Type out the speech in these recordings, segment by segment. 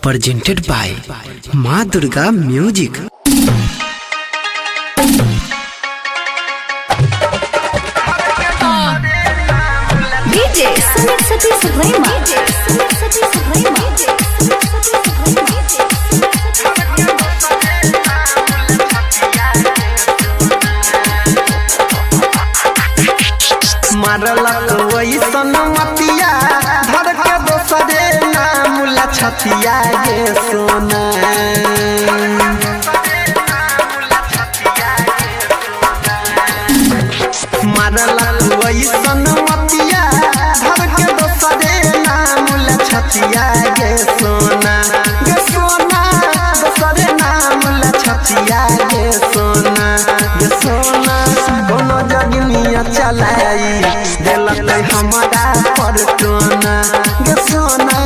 presented by माँ Durga music. DJ Sumit Satish भैया मारलक वैसन मतिया धर के दोसरे नाम लछतिया गे सोना। मारलक वैसन मतिया धर के दोसरे नाम लछतिया गे सोना। गे सोना दोसरे नाम लछतिया गे सोना। गे सोना कोनो जगनिया चलाई देलक हमारा पर टोना। गे सोना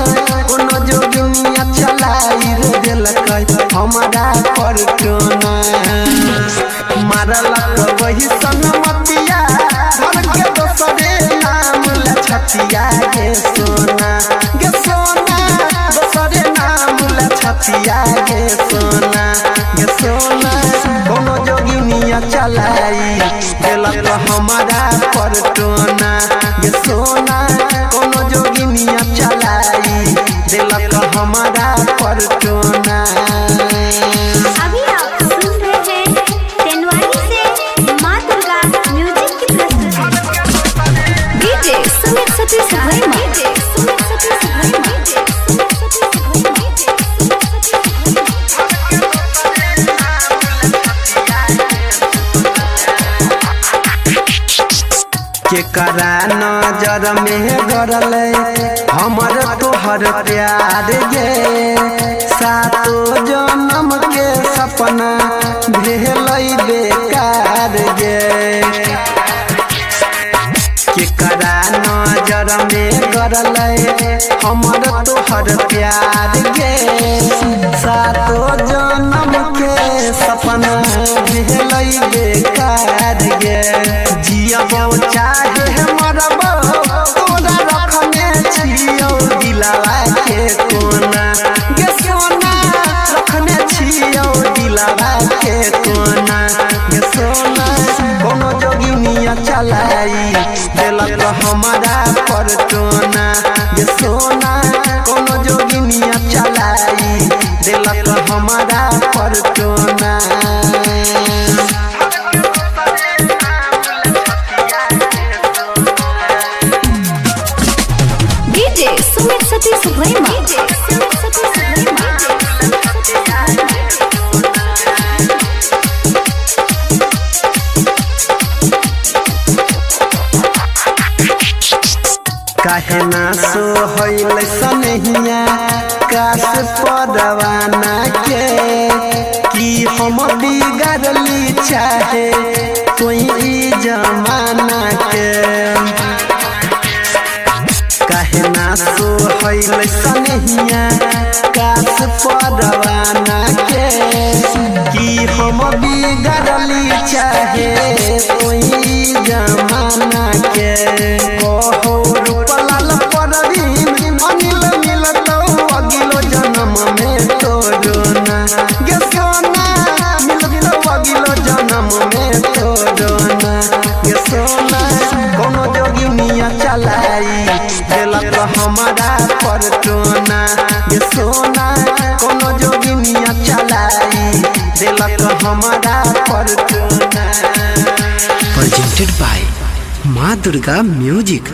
कोनो जोगिनिया चलाई रे देलक हमारा पर टोना। मारलक वही सनमतिया धर के दोसरे नाम लछतिया गे सोना। गे सोना दोसरे नाम लछतिया गे सोना। गे सोना कोनो जोगिनिया चलाई देलक हमारा पर टोना। गे सोना कोनो जोगिनिया चलाई देलक हमारा पर टोना। अभी आप सुन रहे हैं तेनवानी से माँ दुर्गा म्यूजिक की प्रस्तुति। डीजे सुमित सतीश केकरा नजर में गरल हमर तोहर प्यार गे। सातो जन्म के सपना भेल बेकार गे। केकरा नजर में गरल हमर तोहर प्यार गे। सातो जन्म के सपना भेल बेकार गे। जियबो चाहे मरबो तोरा रखने छियौ दिलवा के कोना। गे सोना रखने छियौ दिलवा के कोना। गे सोना कोनो जोगिनिया चलाई देलक हमारा पर टोना। गे सोना कोनो जोगिनिया चलाई देलक हमारा पर टोना। डीजे सुमित सतीश भैया काहे ना सोहैल सनहिया काश परवाना के। कि हम बिगड़ली चाहे कोई जमाना के। काहे ना सोहैल सनहिया काश परवाना के। कि हम बिगड़ली चाहे कोई जमाना के। कहो रूपलाल परवीन अनिल मिलतौ अगिलो जन्म में तोरोना। गे सोना मिलतौ अगिलो जन्म में तोरोना। गे सोना कोनो जोगिनिया चलाई देलक हमारा पर टोना। गे सोना कोनो जोगिनिया चलाई देलक हमारा पर टोना। presented by माँ दुर्गा म्यूजिक।